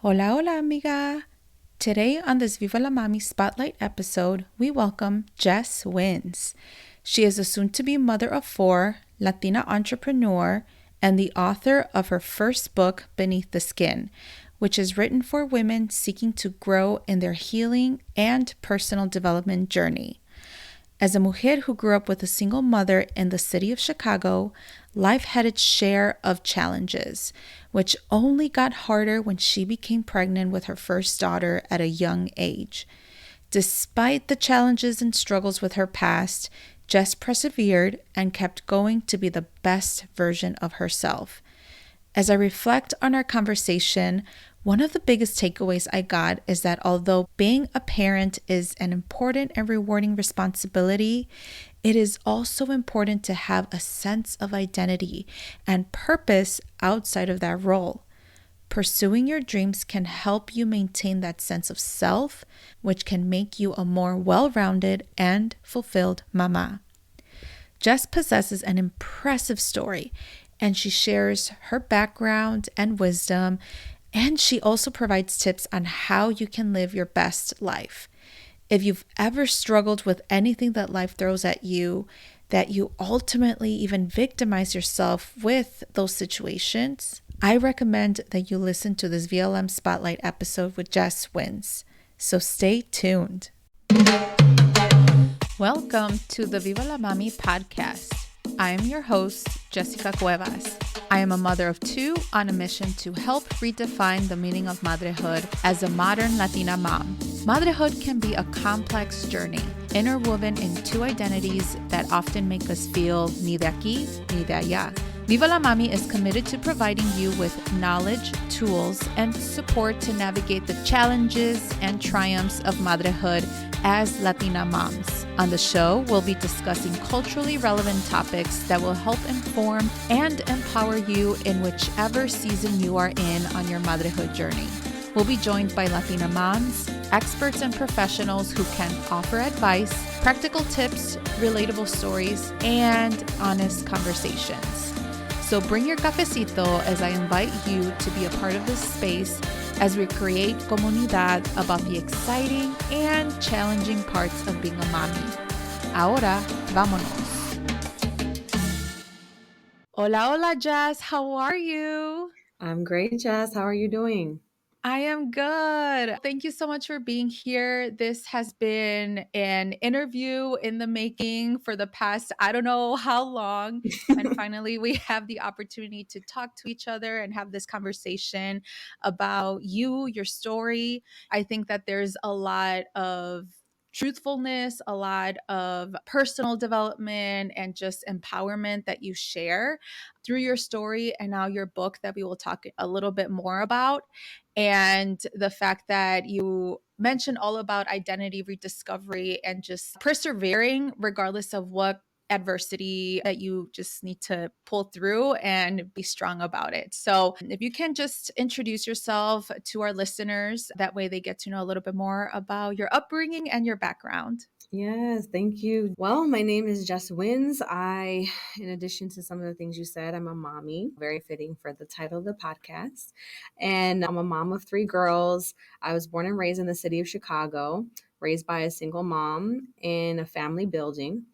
Hola, hola, amiga. Today on this Viva la Mami Spotlight episode, we welcome Jess Winns. She is a soon-to-be mother of four, Latina entrepreneur, and the author of her first book, Beneath the Skin, which is written for women seeking to grow in their healing and personal development journey. As a mujer who grew up with a single mother in the city of Chicago, life had its share of challenges, which only got harder when she became pregnant with her first daughter at a young age. Despite the challenges and struggles with her past, Jess persevered and kept going to be the best version of herself. As I reflect on our conversation, one of the biggest takeaways I got is that although being a parent is an important and rewarding responsibility, it is also important to have a sense of identity and purpose outside of that role. Pursuing your dreams can help you maintain that sense of self, which can make you a more well-rounded and fulfilled mama. Jess possesses an impressive story, and she shares her background and wisdom, and she also provides tips on how you can live your best life. If you've ever struggled with anything that life throws at you, that you ultimately even victimize yourself with those situations, I recommend that you listen to this VLM Spotlight episode with Jess Winns. So stay tuned. Welcome to the Viva la Mami podcast. I am your host, Jessica Cuevas. I am a mother of two on a mission to help redefine the meaning of motherhood as a modern Latina mom. Motherhood can be a complex journey, interwoven in two identities that often make us feel ni de aquí ni de allá. Viva la Mami is committed to providing you with knowledge, tools, and support to navigate the challenges and triumphs of motherhood as Latina moms. On the show, we'll be discussing culturally relevant topics that will help inform and empower you in whichever season you are in on your motherhood journey. We'll be joined by Latina moms, experts and professionals who can offer advice, practical tips, relatable stories, and honest conversations. So bring your cafecito as I invite you to be a part of this space as we create comunidad about the exciting and challenging parts of being a mommy. Ahora, vámonos. Hola, hola, Jess. How are you? I'm great, Jess. How are you doing? I am good. Thank you so much for being here. This has been an interview in the making for the past, I don't know how long. And finally, we have the opportunity to talk to each other and have this conversation about you, your story. I think that there's a lot of truthfulness, a lot of personal development, and just empowerment that you share through your story and now your book that we will talk a little bit more about. And the fact that you mentioned all about identity rediscovery and just persevering regardless of what adversity that you just need to pull through and be strong about it. So, if you can just introduce yourself to our listeners, that way they get to know a little bit more about your upbringing and your background. Yes, thank you. Well, my name is Jess Winns. In addition to some of the things you said, I'm a mommy, very fitting for the title of the podcast. And I'm a mom of three girls. I was born and raised in the city of Chicago, raised by a single mom in a family building.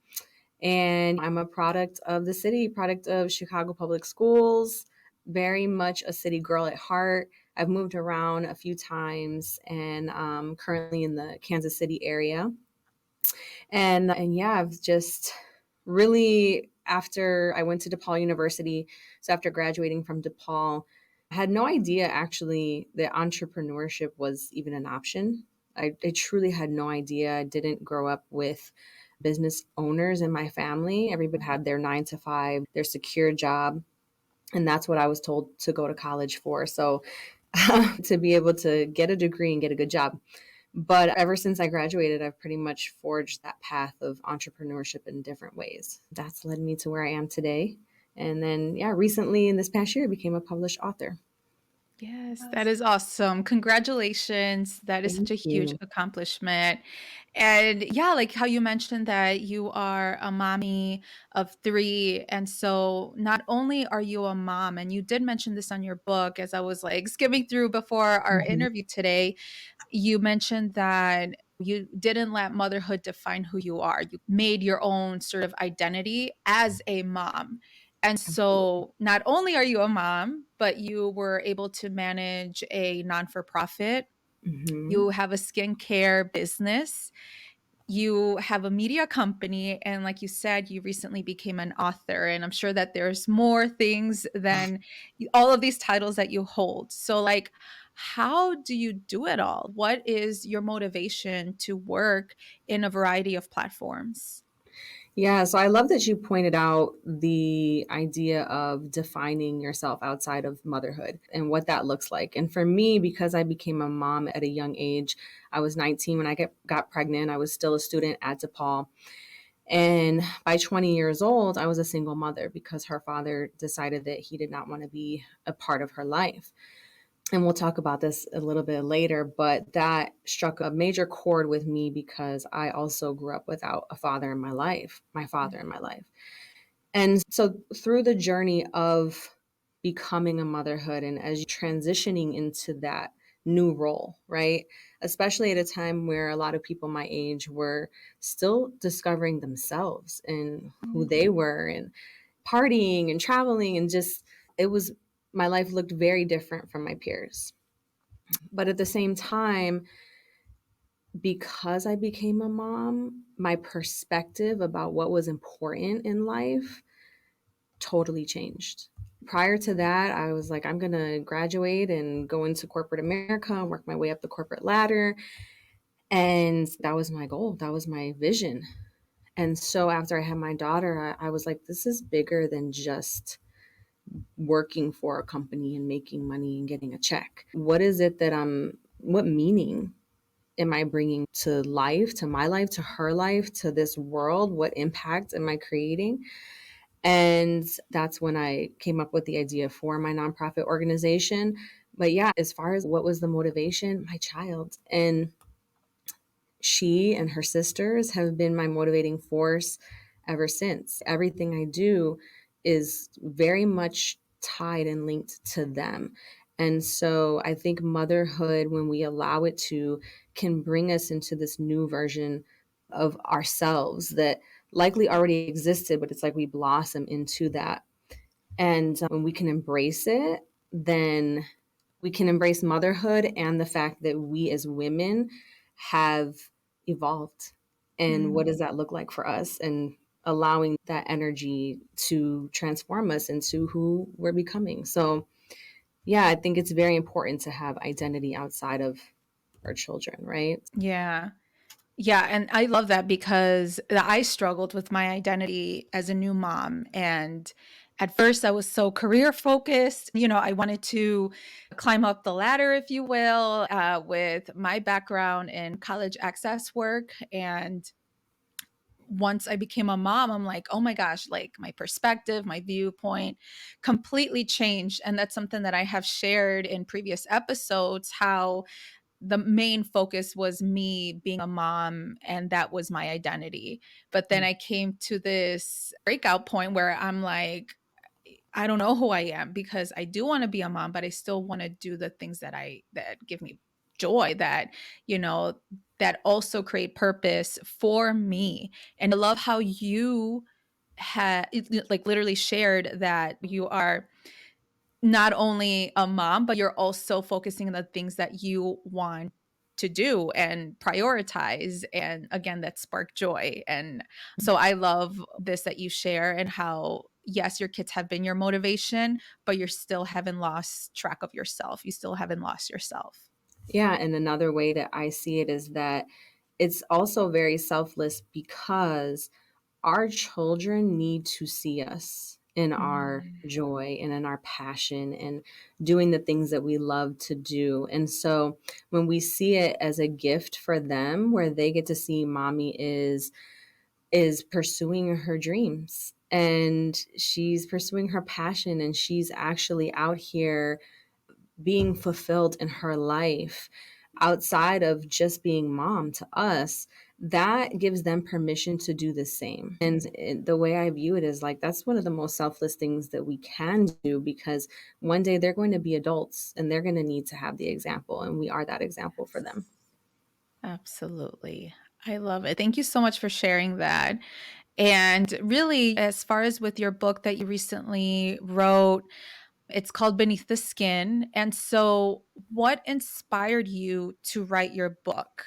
And I'm a product of the city, product of Chicago Public Schools, very much a city girl at heart. I've moved around a few times and currently in the Kansas City area. And yeah, I've just really, after I went to DePaul University, so after graduating from DePaul, I had no idea actually that entrepreneurship was even an option. I truly had no idea. I didn't grow up with business owners in my family. Everybody had their 9 to 5, their secure job. And that's what I was told to go to college for. So to be able to get a degree and get a good job. But ever since I graduated, I've pretty much forged that path of entrepreneurship in different ways. That's led me to where I am today. And then, yeah, recently in this past year, I became a published author. Yes, that is awesome. Congratulations. That is such Thank a huge you. accomplishment. And yeah, like how you mentioned that you are a mommy of three. And so not only are you a mom, and you did mention this on your book as I was like skimming through before our Mhm. interview today, you mentioned that you didn't let motherhood define who you are. You made your own sort of identity as a mom. And Absolutely. so not only are you a mom, but you were able to manage a non for profit. Mhm. You have a skincare business, you have a media company, and like you said, you recently became an author, and I'm sure that there's more things than all of these titles that you hold. So like, how do you do it all? What is your motivation to work in a variety of platforms? Yeah, so I love that you pointed out the idea of defining yourself outside of motherhood and what that looks like. And for me, because I became a mom at a young age, I was 19 when got pregnant. I was still a student at DePaul. And by 20 years old, I was a single mother because her father decided that he did not want to be a part of her life. And we'll talk about this a little bit later, but that struck a major chord with me because I also grew up without a father in my life, my father in my life. And so through the journey of becoming a motherhood and as you transitioning into that new role, right? Especially at a time where a lot of people my age were still discovering themselves and who they Mhm. were and partying and traveling and just it was my life looked very different from my peers. But at the same time, because I became a mom, my perspective about what was important in life totally changed. Prior to that, I was like, I'm going to graduate and go into corporate America and work my way up the corporate ladder. And that was my goal. That was my vision. And so after I had my daughter, I was like, this is bigger than just working for a company and making money and getting a check. What is it that what meaning am I bringing to life, to my life, to her life, to this world? What impact am I creating? And that's when I came up with the idea for my nonprofit organization. But yeah, as far as what was the motivation, my child. And she and her sisters have been my motivating force ever since. Everything I do is very much tied and linked to them. And so I think motherhood, when we allow it to, can bring us into this new version of ourselves that likely already existed, but it's like we blossom into that. And when we can embrace it, then we can embrace motherhood and the fact that we as women have evolved. And what does Mhm. that look like for us? And allowing that energy to transform us into who we're becoming. So, yeah, I think it's very important to have identity outside of our children, right? Yeah. Yeah, and I love that because I struggled with my identity as a new mom. And at first, I was so career focused. I wanted to climb up the ladder, if you will, with my background in college access work. And once I became a mom, I'm like, oh my gosh, like my perspective, my viewpoint completely changed. And that's something that I have shared in previous episodes how the main focus was me being a mom and that was my identity. But then I came to this breakout point where I'm like, I don't know who I am because I do want to be a mom, but I still want to do the things that give me joy, you know, that also create purpose for me. And I love how you had like literally shared that you are not only a mom, but you're also focusing on the things that you want to do and prioritize. And again, that spark joy. And so I love this that you share and how, yes, your kids have been your motivation, but you still haven't lost track of yourself. You still haven't lost yourself. Yeah. And another way that I see it is that it's also very selfless because our children need to see us in our Mm. joy and in our passion and doing the things that we love to do. And so when we see it as a gift for them where they get to see mommy is pursuing her dreams and she's pursuing her passion and she's actually out here being fulfilled in her life outside of just being mom to us, that gives them permission to do the same. And the way I view it is like that's one of the most selfless things that we can do, because one day they're going to be adults and they're going to need to have the example, and we are that example for them. Absolutely. I love it. Thank you so much for sharing that. And really, as far as with your book that you recently wrote, it's called Beneath the Skin. And so, what inspired you to write your book?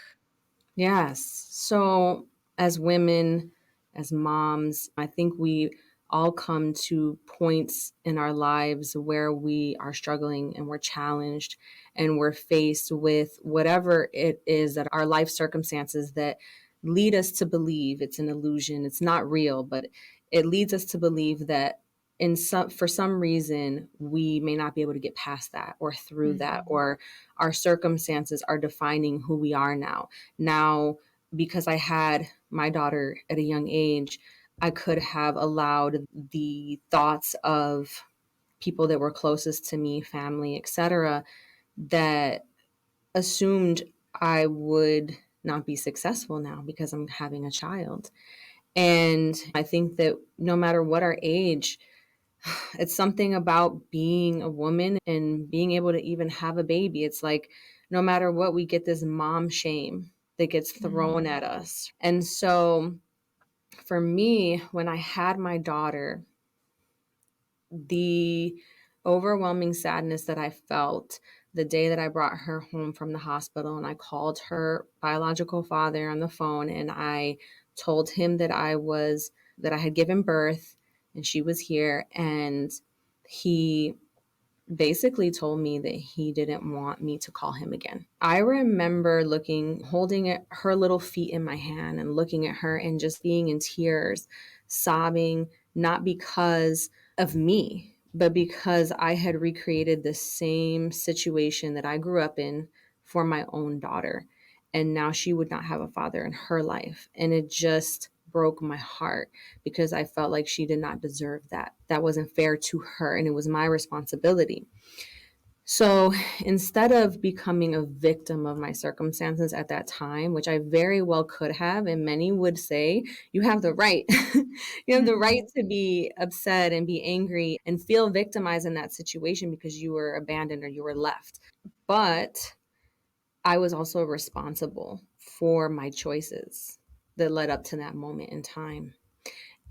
Yes. So, as women, as moms, I think we all come to points in our lives where we are struggling and we're challenged and we're faced with whatever it is that our life circumstances that lead us to believe it's an illusion, it's not real, but it leads us to believe that for some reason we may not be able to get past that or through that, Mhm. or our circumstances are defining who we are now, because I had my daughter at a young age, I could have allowed the thoughts of people that were closest to me, family, etc., that assumed I would not be successful now because I'm having a child. And I think that no matter what our age, it's something about being a woman and being able to even have a baby. It's like no matter what, we get this mom shame that gets thrown Mm. at us. And so for me, when I had my daughter, the overwhelming sadness that I felt the day that I brought her home from the hospital, and I called her biological father on the phone, and I told him that I had given birth and she was here, and he basically told me that he didn't want me to call him again. I remember holding her little feet in my hand and looking at her and just being in tears, sobbing, not because of me, but because I had recreated the same situation that I grew up in for my own daughter. And now she would not have a father in her life. And it just broke my heart because I felt like she did not deserve that. That wasn't fair to her, and it was my responsibility. So instead of becoming a victim of my circumstances at that time, which I very well could have, and many would say, you have the right, you have the right Mhm. to be upset and be angry and feel victimized in that situation because you were abandoned or you were left. But I was also responsible for my choices that led up to that moment in time.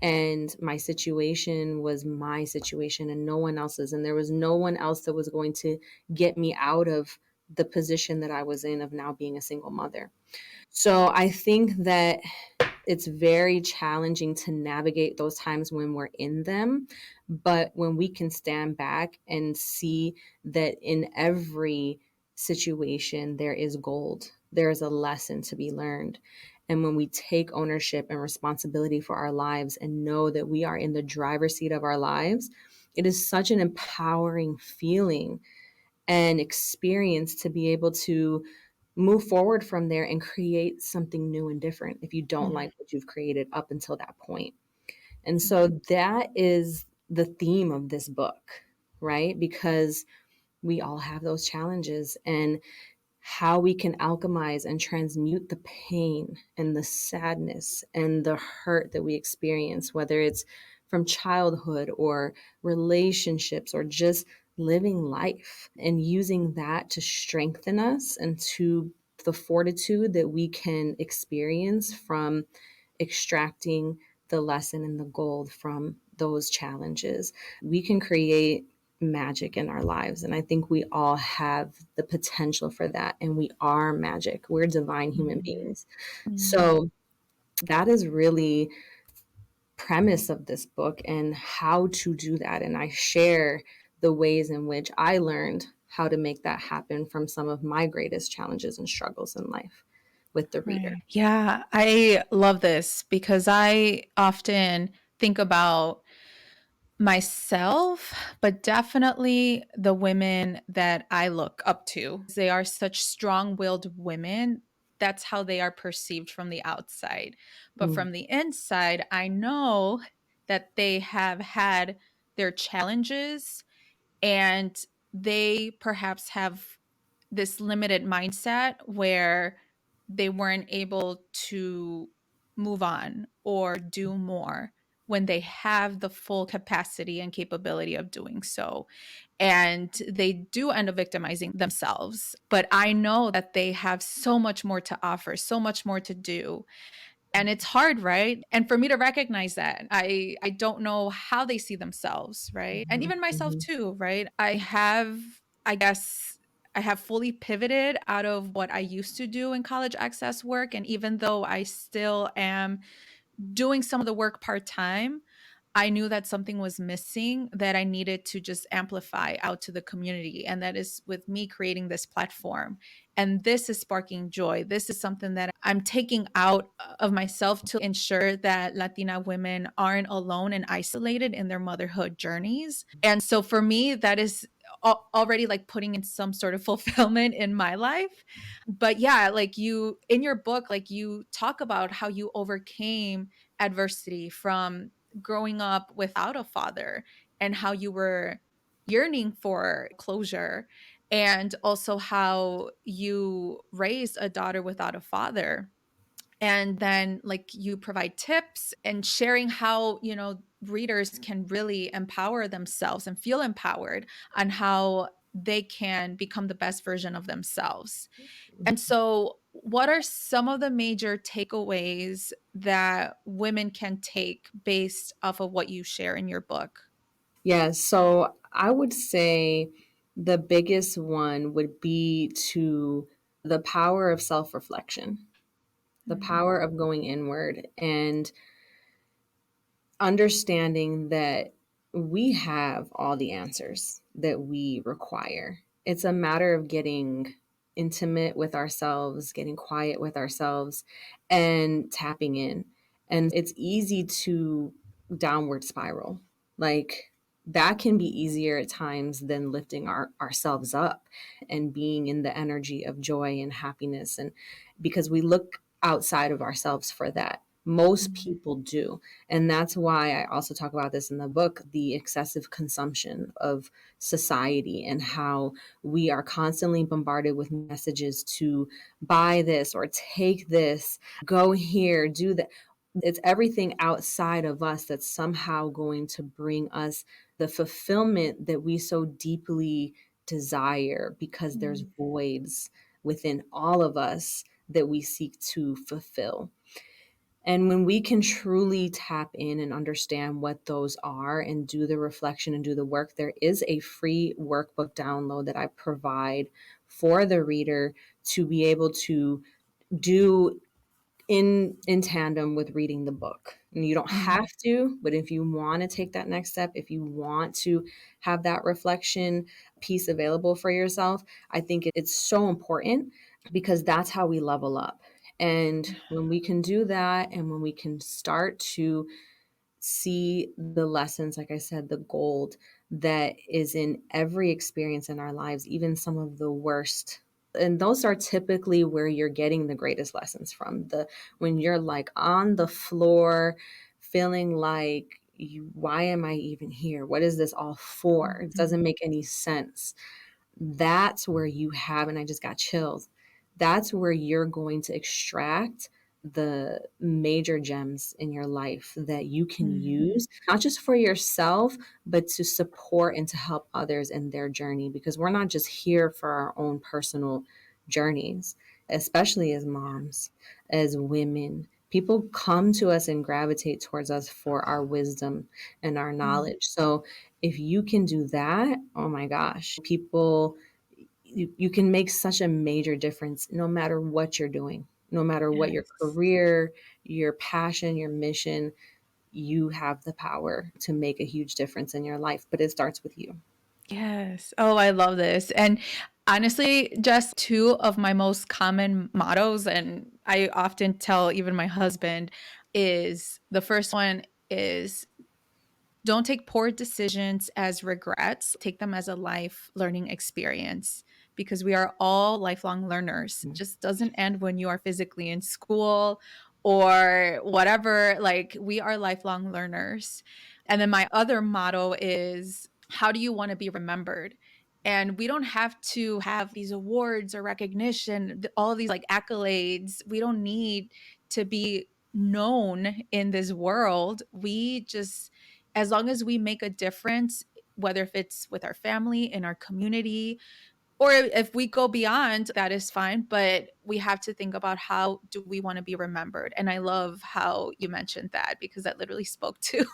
And my situation was my situation and no one else's. And there was no one else that was going to get me out of the position that I was in of now being a single mother. So I think that it's very challenging to navigate those times when we're in them. But when we can stand back and see that in every situation, there is gold, there is a lesson to be learned. And when we take ownership and responsibility for our lives and know that we are in the driver's seat of our lives, it is such an empowering feeling and experience to be able to move forward from there and create something new and different if you don't Mhm. like what you've created up until that point. And so that is the theme of this book, right? Because we all have those challenges, and how we can alchemize and transmute the pain and the sadness and the hurt that we experience, whether it's from childhood or relationships or just living life, and using that to strengthen us and to the fortitude that we can experience from extracting the lesson and the gold from those challenges. We can create magic in our lives. And I think we all have the potential for that. And we are magic. We're divine human Mhm. beings. Mhm. So that is really premise of this book and how to do that. And I share the ways in which I learned how to make that happen from some of my greatest challenges and struggles in life with the reader. Right. Yeah, I love this because I often think about myself, but definitely the women that I look up to. They are such strong willed women. That's how they are perceived from the outside. But Mm. from the inside, I know that they have had their challenges and they perhaps have this limited mindset where they weren't able to move on or do more when they have the full capacity and capability of doing so. And they do end up victimizing themselves. But I know that they have so much more to offer, so much more to do, and it's hard, right? And for me to recognize that, I don't know how they see themselves, right? And Mhm, even myself mhm. too, right? I guess I have fully pivoted out of what I used to do in college access work, and even though I still am doing some of the work part-time, I knew that something was missing that I needed to just amplify out to the community. And that is with me creating this platform. And this is sparking joy. This is something that I'm taking out of myself to ensure that Latina women aren't alone and isolated in their motherhood journeys. And so for me, that is already like putting in some sort of fulfillment in my life. But yeah, like you in your book, like you talk about how you overcame adversity from growing up without a father and how you were yearning for closure, and also how you raised a daughter without a father. And then like you provide tips and sharing how, readers can really empower themselves and feel empowered on how they can become the best version of themselves. And so, what are some of the major takeaways that women can take based off of what you share in your book? Yeah, so I would say the biggest one would be to the power of self reflection, the Mm, power of going inward and understanding that we have all the answers that we require. It's a matter of getting intimate with ourselves, getting quiet with ourselves, and tapping in. And it's easy to downward spiral. Like that can be easier at times than lifting ourselves up and being in the energy of joy and happiness. And because we look outside of ourselves for that. Most mm, people do. And that's why I also talk about this in the book, the excessive consumption of society and how we are constantly bombarded with messages to buy this or take this, go here, do that. It's everything outside of us that's somehow going to bring us the fulfillment that we so deeply desire because there's mm, voids within all of us that we seek to fulfill. And when we can truly tap in and understand what those are and do the reflection and do the work, there is a free workbook download that I provide for the reader to be able to do in tandem with reading the book. And you don't mm. have to, but if you want to take that next step, if you want to have that reflection piece available for yourself, I think it's so important because that's how we level up. And when we can do that and when we can start to see the lessons, like I said, the gold that is in every experience in our lives, even some of the worst. And those are typically where you're getting the greatest lessons from. The when you're like on the floor, feeling like why am I even here? What is this all for? It Mhm. doesn't make any sense. That's where you have, and I just got chills. That's where you're going to extract the major gems in your life that you can Mhm. use, not just for yourself, but to support and to help others in their journey. Because we're not just here for our own personal journeys, especially as moms, as women. People come to us and gravitate towards us for our wisdom and our Mm. knowledge. So if you can do that, oh my gosh, people, you can make such a major difference no matter what you're doing, no matter what your Yes. career, your passion, your mission, you have the power to make a huge difference in your life, but it starts with you. Yes. Oh, I love this. And honestly, just two of my most common mottos, and I often tell even my husband, is the first one is don't take poor decisions as regrets. Take them as a life learning experience because we are all lifelong learners. It just doesn't end when you are physically in school or whatever. Like, we are lifelong learners. And then my other motto is how do you want to be remembered? And we don't have to have these awards or recognition, all of these like accolades. We don't need to be known in this world. We just, as long as we make a difference, whether if it's with our family, in our community, or if we go beyond, that is fine. But we have to think about how do we want to be remembered. And I love how you mentioned that because that literally spoke to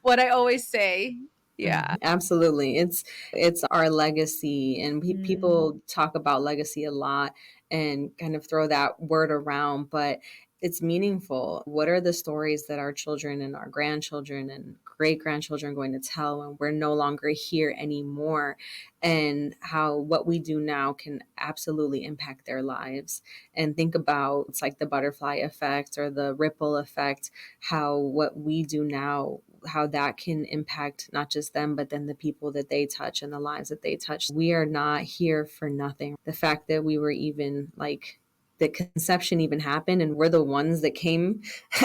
what I always say. Yeah. Absolutely. It's our legacy, and Mm, people talk about legacy a lot and kind of throw that word around, but it's meaningful. What are the stories that our children and our grandchildren and great grandchildren are going to tell when we're no longer here anymore? And how what we do now can absolutely impact their lives. And think about it's like the butterfly effect or the ripple effect, how what we do now, how that can impact not just them, but then the people that they touch and the lives that they touch. We are not here for nothing. The fact that we were even like, the conception even happened and we're the ones that came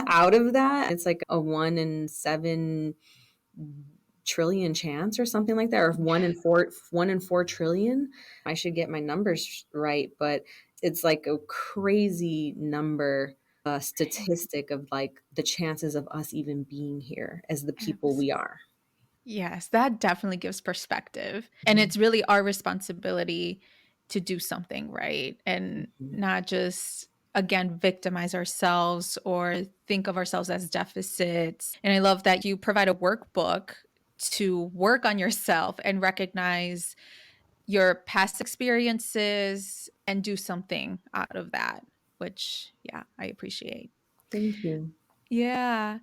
out of that. It's like a 1 in 7 trillion chance or something like that, or one in four trillion. I should get my numbers right, but it's like a crazy number, statistic of like the chances of us even being here as the people we are. yes, that definitely gives perspective. And it's really our responsibility to do something, right? And Mhm. not just, again, victimize ourselves or think of ourselves as deficits. And I love that you provide a workbook to work on yourself and recognize your past experiences and do something out of that, which, yeah, I appreciate. Thank you. Yeah.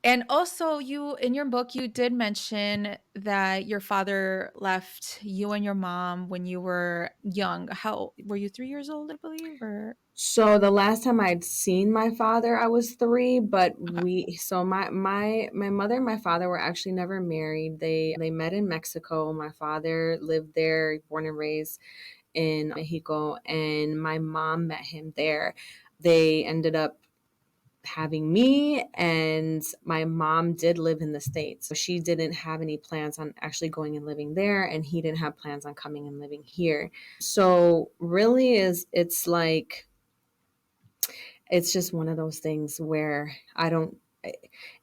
And also, you in your book, you did mention that your father left you and your mom when you were young. How were you 3 years old, I believe? Or So the last time I'd seen my father, I was 3, but okay. my mother and my father were actually never married. They met in Mexico. My father lived there, born and raised in Mexico, and my mom met him there. They ended up having me, and my mom did live in the States. So she didn't have any plans on actually going and living there, and he didn't have plans on coming and living here. So really is it's like it's just one of those things where I don't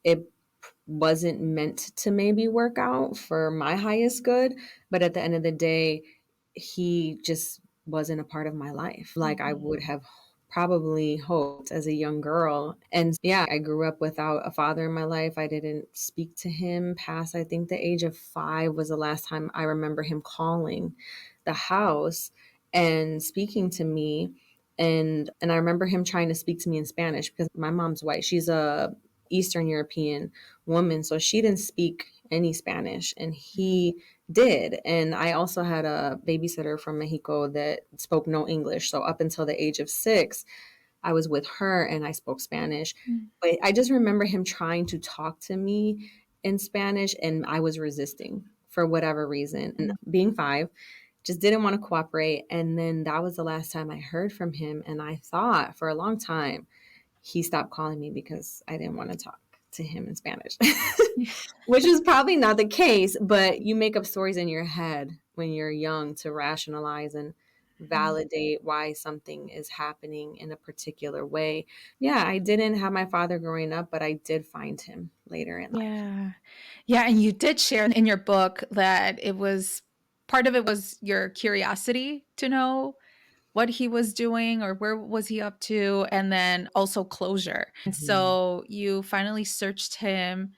it wasn't meant to maybe work out for my highest good, but at the end of the day, he just wasn't a part of my life like I Mhm. would have probably hoped as a young girl. And yeah, I grew up without a father in my life. I didn't speak to him past, I think, the age of 5 was the last time I remember him calling the house and speaking to me. And I remember him trying to speak to me in Spanish because my mom's white. She's a Eastern European woman, so she didn't speak any Spanish, and he did. And I also had a babysitter from Mexico that spoke no English. So up until the age of 6, I was with her and I spoke Spanish. Mm. But I just remember him trying to talk to me in Spanish, and I was resisting for whatever reason. And being 5, just didn't want to cooperate. And then that was the last time I heard from him. And I thought for a long time he stopped calling me because I didn't want to talk to him in Spanish, which is probably not the case, but you make up stories in your head when you're young to rationalize and Mm. validate why something is happening in a particular way. Yeah, I didn't have my father growing up, but I did find him later in life. Yeah. Yeah, and you did share in your book that it was part of it was your curiosity to know what he was doing or where was he up to, and then also closure. And Mhm. so you finally searched him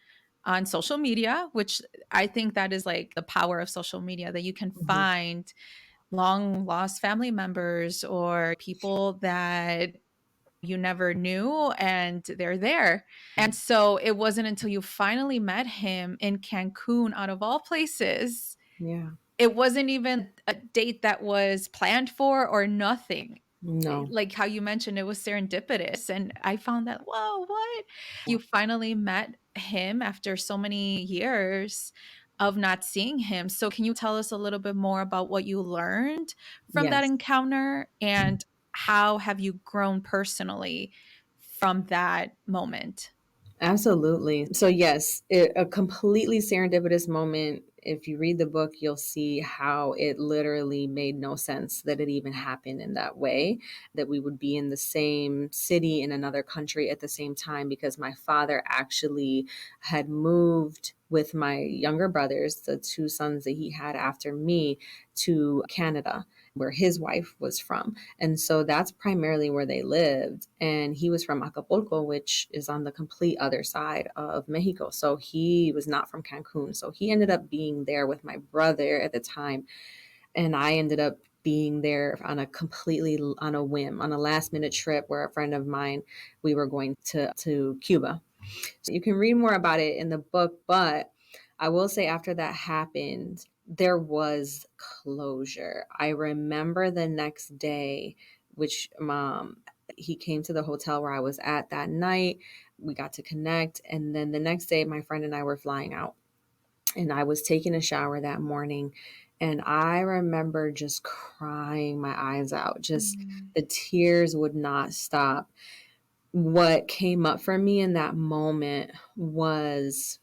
on social media, which I think that is like the power of social media, that you can Mhm. find long lost family members or people that you never knew and they're there. And so it wasn't until you finally met him in Cancun, out of all places, Yeah. it wasn't even a date that was planned for or nothing. No. Like how you mentioned, it was serendipitous. And I found that, whoa, what? You finally met him after so many years of not seeing him. So, can you tell us a little bit more about what you learned from that Yes. encounter and how have you grown personally from that moment? Absolutely. So yes, a completely serendipitous moment. if you read the book, you'll see how it literally made no sense that it even happened in that way, that we would be in the same city in another country at the same time, because my father actually had moved with my younger brothers, the two sons that he had after me, to Canada, where his wife was from. And so that's primarily where they lived. And he was from Acapulco, which is on the complete other side of Mexico. So he was not from Cancun. So he ended up being there with my brother at the time. And I ended up being there on a completely on a whim, on a last minute trip where a friend of mine, we were going to Cuba. So you can read more about it in the book, but I will say after that happened, there was closure. I remember the next day, which he came to the hotel where I was at that night. We got to connect. And then the next day, my friend and I were flying out. And I was taking a shower that morning. And I remember just crying my eyes out. Just Mm. the tears would not stop. What came up for me in that moment was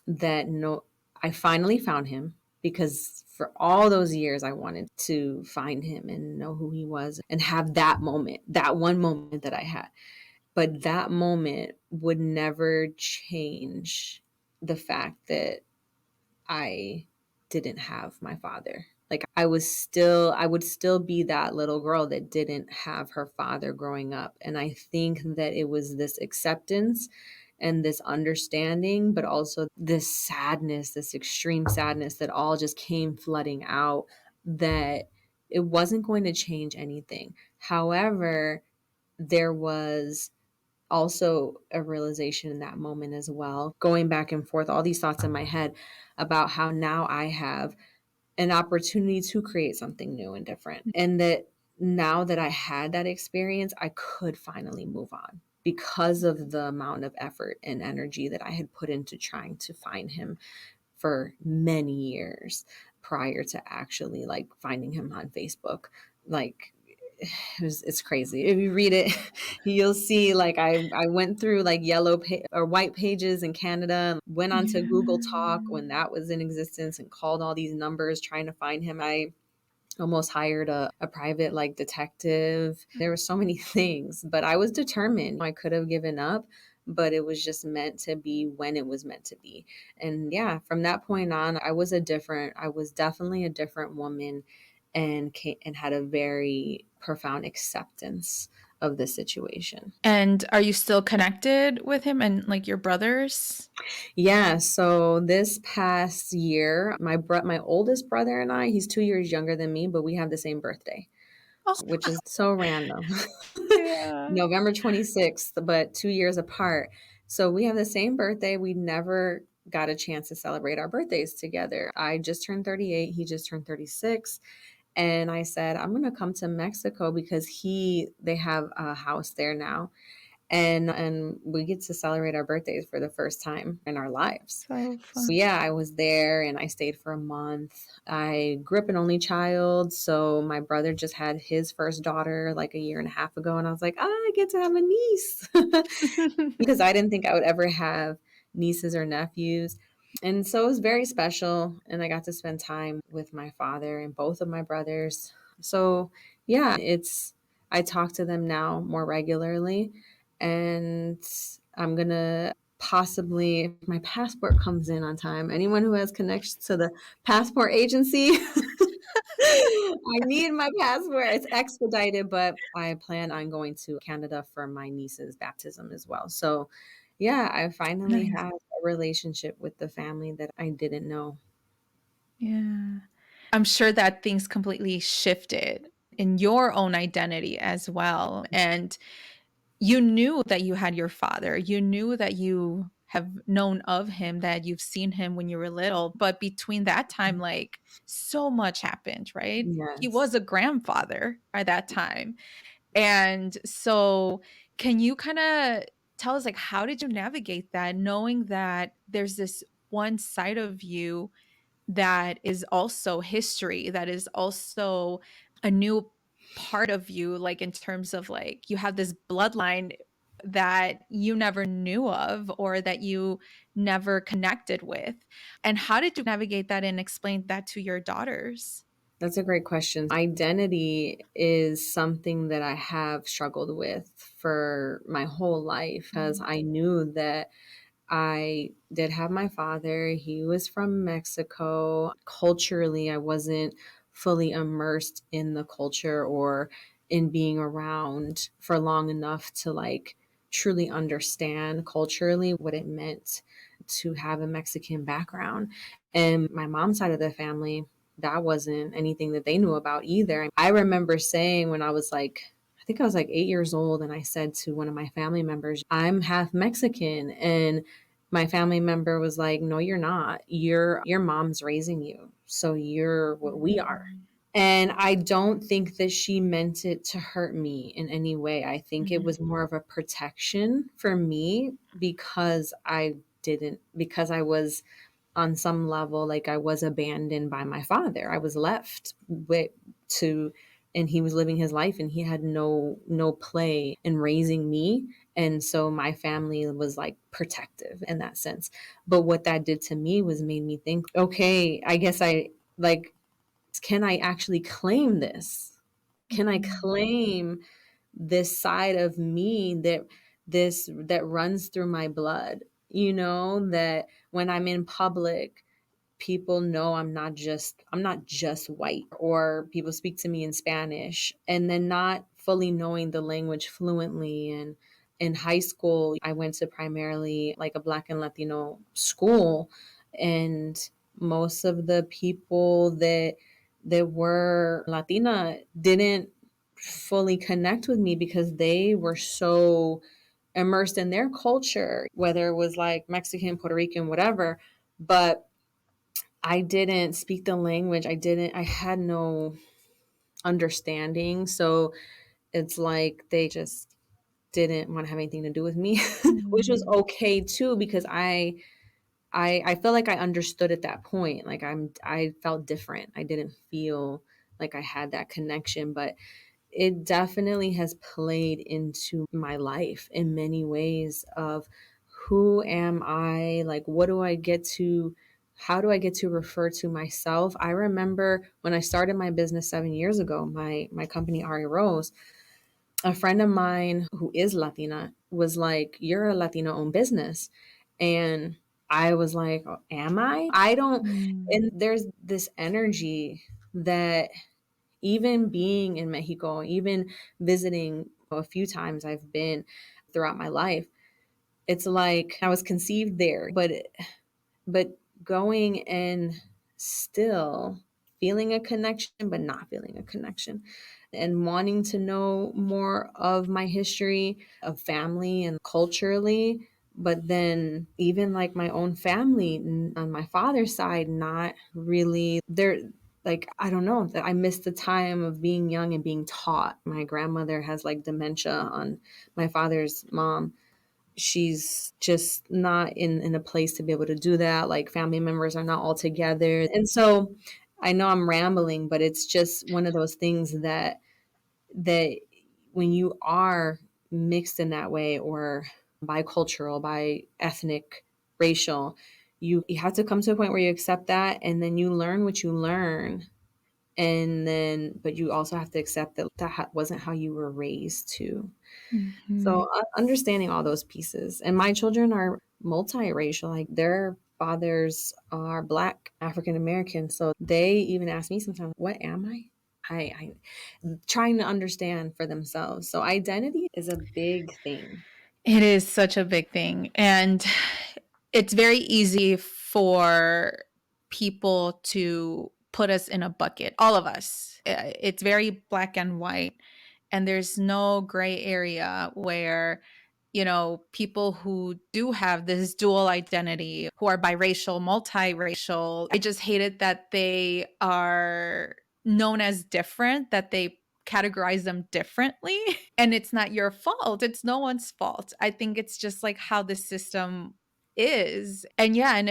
that no, I finally found him, because for all those years I wanted to find him and know who he was and have that moment, that one moment that I had. But that moment would never change the fact that I didn't have my father. Like I would still be that little girl that didn't have her father growing up. And I think that it was this acceptance and this understanding, but also this sadness, this extreme sadness that all just came flooding out, that it wasn't going to change anything. However, there was also a realization in that moment as well, going back and forth, all these thoughts in my head about how now I have an opportunity to create something new and different. And that now that I had that experience, I could finally move on because of the amount of effort and energy that I had put into trying to find him for many years prior to actually like finding him on Facebook. Like it's crazy. If you read it, you'll see like I went through like or white pages in Canada, went onto Google Talk Yeah. when that was in existence and called all these numbers trying to find him. I almost hired a private like detective. There were so many things, but I was determined. I could have given up, but it was just meant to be when it was meant to be. And yeah, from that point on, I was definitely a different woman, and had a very profound acceptance of the situation. And are you still connected with him and like your brothers? Yeah, so this past year, my oldest brother and I, he's 2 years younger than me, but we have the same birthday, Oh, which is so random. yeah. November 26th, but 2 years apart. So we have the same birthday. We never got a chance to celebrate our birthdays together. I just turned 38, he just turned 36. And I said, I'm going to come to Mexico because they have a house there now. And we get to celebrate our birthdays for the first time in our lives. So So fun. yeah, I was there and I stayed for a month. I grew up an only child, so my brother just had his first daughter like a year and a half ago, and I was like, I get to have a niece. Because I didn't think I would ever have nieces or nephews. And so it was very special. And I got to spend time with my father and both of my brothers. So, yeah, I talk to them now more regularly. And I'm going to possibly, if my passport comes in on time, anyone who has connections to the passport agency, I need my passport. It's expedited, but I plan on going to Canada for my niece's baptism as well. So, yeah, I finally Nice. have a relationship with the family that I didn't know. Yeah. I'm sure that things completely shifted in your own identity as well. And you knew that you had your father. You knew that you have known of him, that you've seen him when you were little. But between that time, like so much happened, right? He Yes. was a grandfather by that time. And so, can you kind of tell us, like, how did you navigate that, knowing that there's this one side of you that is also history, that is also a new part of you, like in terms of like you have this bloodline that you never knew of or that you never connected with? And how did you navigate that and explain that to your daughters? That's a great question. Identity is something that I have struggled with for my whole life because I knew that I did have my father. He was from Mexico. Culturally, I wasn't fully immersed in the culture or in being around for long enough to like truly understand culturally what it meant to have a Mexican background. And my mom's side of the family, that wasn't anything that they knew about either. I remember saying when I was like, I think I was like 8 years old, and I said to one of my family members, I'm half Mexican. And my family member was like, no, you're not. Your mom's raising you. So you're what we are. And I don't think that she meant it to hurt me in any way. I think it was more of a protection for me because because I was on some level, like I was abandoned by my father. I was left with to, and he was living his life and he had no play in raising me. And so my family was like protective in that sense. But what that did to me was made me think, okay, I guess I like, can I actually claim this? Can I claim this side of me that runs through my blood? That when I'm in public, people know I'm not just white, or people speak to me in Spanish and then not fully knowing the language fluently. And in high school, I went to primarily like a Black and Latino school, and most of the people that were Latina didn't fully connect with me because they were so immersed in their culture, whether it was like Mexican, Puerto Rican, whatever. But I didn't speak the language. I had no understanding. So it's like they just didn't want to have anything to do with me, which was okay too, because I feel like I understood at that point. Like I felt different. I didn't feel like I had that connection, but it definitely has played into my life in many ways of who am I? Like, what do I get to, how do I get to refer to myself? I remember when I started my business 7 years ago, my company, Ari Rose, a friend of mine who is Latina was like, you're a Latino owned business. And I was like, "Oh, am I? I don't." And there's this energy that even being in Mexico, even visiting a few times I've been throughout my life, it's like I was conceived there, but going and still feeling a connection but not feeling a connection, and wanting to know more of my history of family and culturally, but then even like my own family on my father's side, not really there. Like, I don't know, that I missed the time of being young and being taught. My grandmother has like dementia on my father's mom. She's just not in a place to be able to do that. Like, family members are not all together. And so I know I'm rambling, but it's just one of those things that when you are mixed in that way, or bicultural, by ethnic, racial, you have to come to a point where you accept that, and then you learn what you learn. And then, but you also have to accept that wasn't how you were raised to. Mhm. So understanding all those pieces. And my children are multiracial. Like, their fathers are Black, African American. So they even ask me sometimes, what am I? I trying to understand for themselves. So identity is a big thing. It is such a big thing. And it's very easy for people to put us in a bucket, all of us. It's very black and white. And there's no gray area where, people who do have this dual identity, who are biracial, multiracial, I just hate it that they are known as different, that they categorize them differently. And it's not your fault. It's no one's fault. I think it's just like how the system is. And yeah, and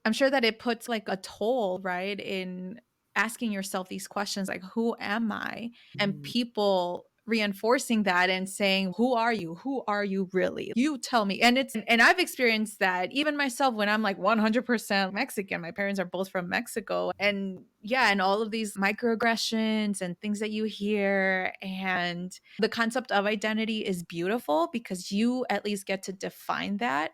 I'm sure that it puts like a toll, right, in asking yourself these questions like, who am I? And Mhm. people reinforcing that and saying, who are you? Who are you really? You tell me. And I've experienced that even myself when I'm like 100% Mexican. My parents are both from Mexico. And yeah, and all of these microaggressions and things that you hear. And the concept of identity is beautiful because you at least get to define that.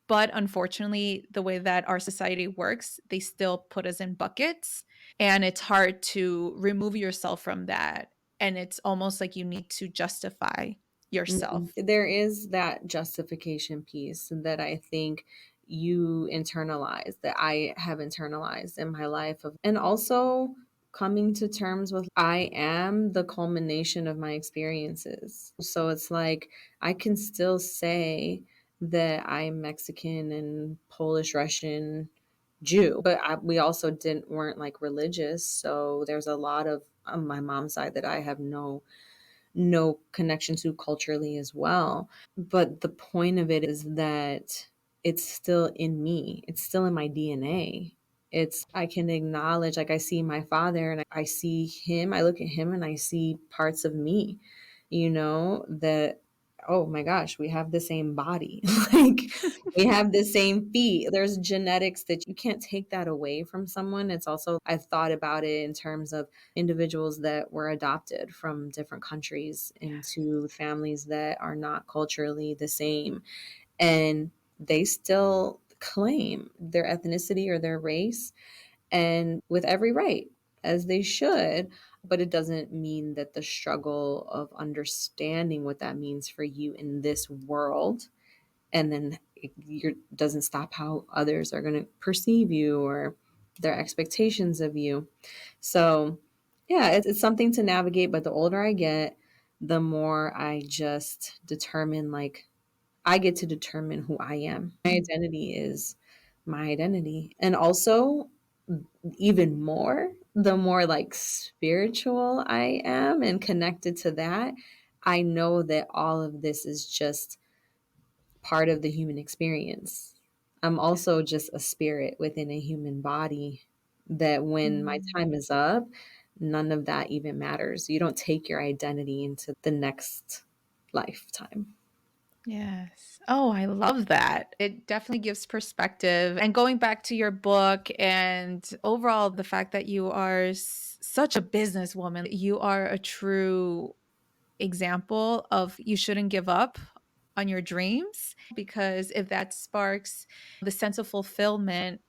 But unfortunately, the way that our society works, they still put us in buckets. And it's hard to remove yourself from that. And it's almost like you need to justify yourself. There is that justification piece that I think you internalize, that I have internalized in my life of, and also coming to terms with I am the culmination of my experiences. So it's like I can still say that I'm Mexican and Polish, Russian, Jew, but we also weren't like religious. So there's a lot of on my mom's side that I have no connection to culturally as well. But the point of it is that it's still in me. It's still in my DNA. I can acknowledge, like I see my father and I see him, I look at him and I see parts of me, that, oh my gosh, we have the same body. Like we have the same feet. There's genetics that you can't take that away from someone. It's also, I've thought about it in terms of individuals that were adopted from different countries into families that are not culturally the same. And they still claim their ethnicity or their race, and with every right, as they should. But it doesn't mean that the struggle of understanding what that means for you in this world, and then it doesn't stop how others are going to perceive you or their expectations of you. So, yeah, it's something to navigate. But the older I get, the more I just determine, like, I get to determine who I am. My identity is my identity. And also, even more, the more like spiritual I am and connected to that, I know that all of this is just part of the human experience. I'm also just a spirit within a human body, that when my Mm. time is up, none of that even matters. You don't take your identity into the next lifetime. Yes. Oh, I love that. It definitely gives perspective. And going back to your book and overall, the fact that you are such a businesswoman, you are a true example of you shouldn't give up on your dreams because if that sparks the sense of fulfillment,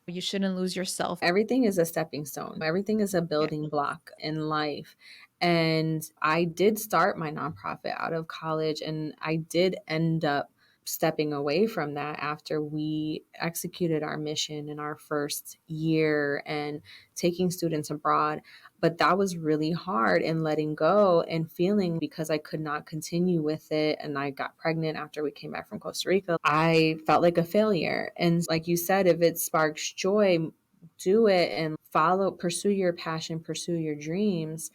you shouldn't lose yourself. Everything is a stepping stone. Everything is a Yeah. building block in life. And I did start my nonprofit out of college, and I did end up stepping away from that after we executed our mission in our first year and taking students abroad. But that was really hard, and letting go and feeling, because I could not continue with it. And I got pregnant after we came back from Costa Rica. I felt like a failure. And like you said, if it sparks joy, do it and pursue your passion, pursue your dreams.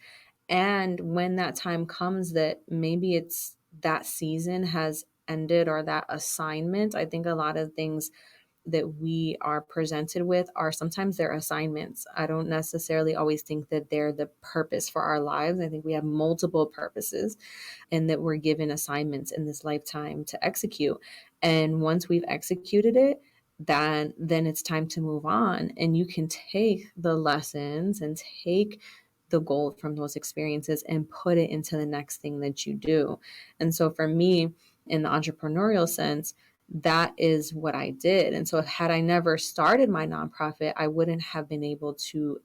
And when that time comes that maybe it's that season has ended or that assignment, I think a lot of things that we are presented with are sometimes they're assignments. I don't necessarily always think that they're the purpose for our lives. I think we have multiple purposes and that we're given assignments in this lifetime to execute. And once we've executed it, then it's time to move on. And you can take the lessons and take the gold from those experiences and put it into the next thing that you do. And so for me, in the entrepreneurial sense, that is what I did. And so had I never started my nonprofit, I wouldn't have been able to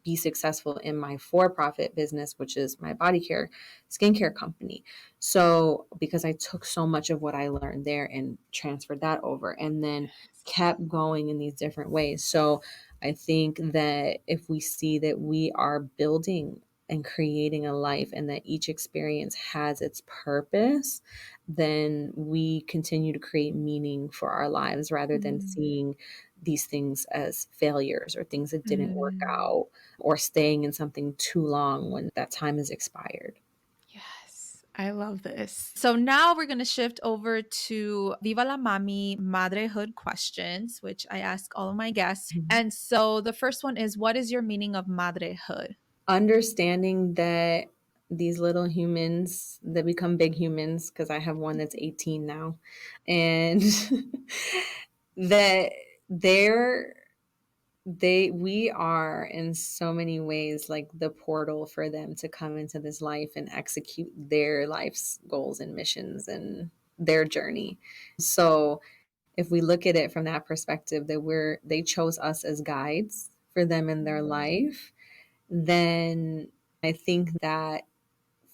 be successful in my for-profit business, which is my body care skincare company. So because I took so much of what I learned there and transferred that over and then kept going in these different ways. So I think that if we see that we are building and creating a life and that each experience has its purpose, then we continue to create meaning for our lives rather than Mm. seeing these things as failures or things that didn't work Mm. out or staying in something too long when that time is expired. Yes, I love this. So now we're going to shift over to Viva la Mami Madrehood questions, which I ask all of my guests. And so the first one is, what is your meaning of madrehood? Understanding that these little humans that become big humans, because I have one that's 18 now, and that they're we are in so many ways like the portal for them to come into this life and execute their life's goals and missions and their journey. So if we look at it from that perspective, that they chose us as guides for them in their life, then I think that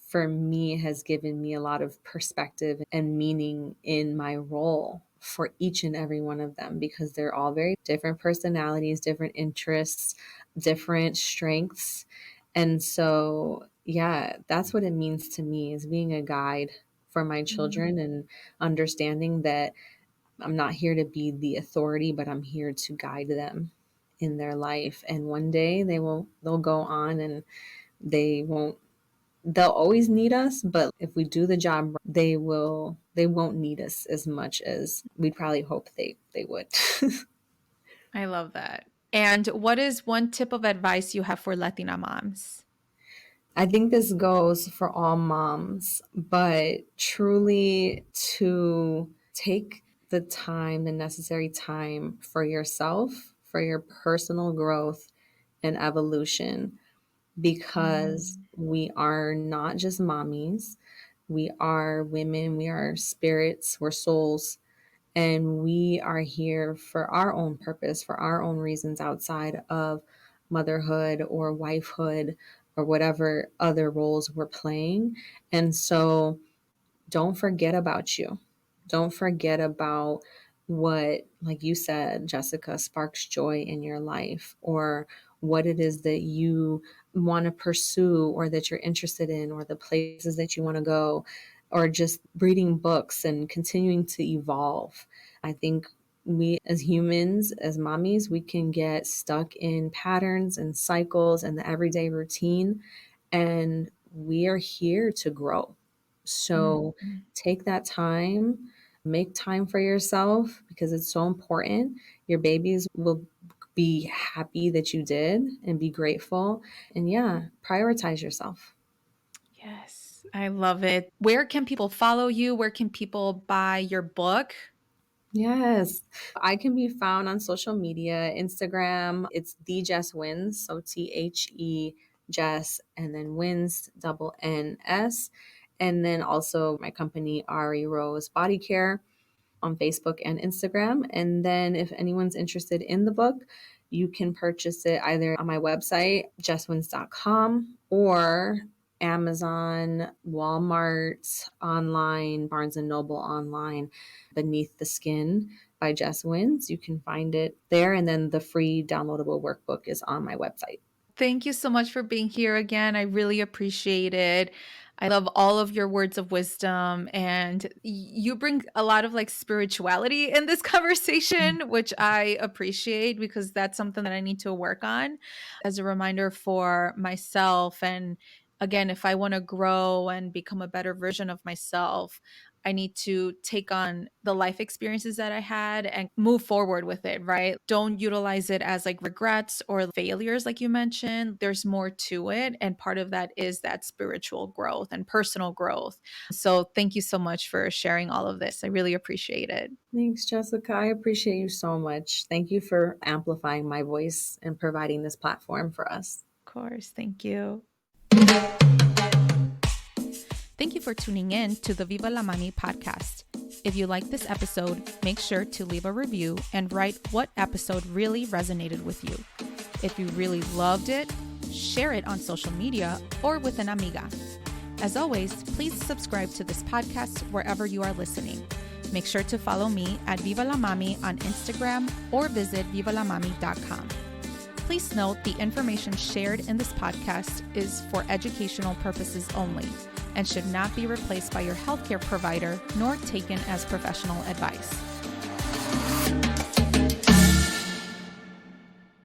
for me has given me a lot of perspective and meaning in my role for each and every one of them, because they're all very different personalities, different interests, different strengths. And so, yeah, that's what it means to me, is being a guide for my children and understanding that I'm not here to be the authority, but I'm here to guide them in their life. And one day they'll go on, and they won't they'll always need us, but if we do the job, they won't need us as much as we'd probably hope they would. I love that. And what is one tip of advice you have for Latina moms? I think this goes for all moms, but truly to take the time, the necessary time for yourself, for your personal growth and evolution, because we are not just mommies. We are women, we are spirits, we're souls, and we are here for our own purpose, for our own reasons outside of motherhood or wifehood or whatever other roles we're playing. And so don't forget about you. Don't forget about what, like you said, Jessica, sparks joy in your life, or what it is that you want to pursue or that you're interested in, or the places that you want to go, or just reading books and continuing to evolve. I think we as humans, as mommies, we can get stuck in patterns and cycles and the everyday routine, and we are here to grow. So take that time, make time for yourself, because it's so important. Your babies will be happy that you did and be grateful. And yeah, prioritize yourself. Yes, I love it. Where can people follow you? Where can people buy your book? Yes, I can be found on social media. Instagram, it's the Jess Winns, so Jess and then Wins, double NS. And then also my company, Ari Rose Body Care, on Facebook and Instagram. And then if anyone's interested in the book, you can purchase it either on my website, jesswins.com, or Amazon, Walmart online, Barnes and Noble online, Beneath the Skin by Jess Winns. You can find it there. And then the free downloadable workbook is on my website. Thank you so much for being here again. I really appreciate it. I love all of your words of wisdom, and you bring a lot of like spirituality in this conversation, which I appreciate because that's something that I need to work on as a reminder for myself. And again, if I want to grow and become a better version of myself, I need to take on the life experiences that I had and move forward with it, right? Don't utilize it as like regrets or failures, like you mentioned. There's more to it. And part of that is that spiritual growth and personal growth. So thank you so much for sharing all of this. I really appreciate it. Thanks, Jessica. I appreciate you so much. Thank you for amplifying my voice and providing this platform for us. Of course. Thank you. Thank you for tuning in to the Viva la Mami podcast. If you like this episode, make sure to leave a review and write what episode really resonated with you. If you really loved it, share it on social media or with an amiga. As always, please subscribe to this podcast wherever you are listening. Make sure to follow me at Viva la Mami on Instagram or visit vivalamami.com. Please note the information shared in this podcast is for educational purposes only and should not be replaced by your healthcare provider nor taken as professional advice.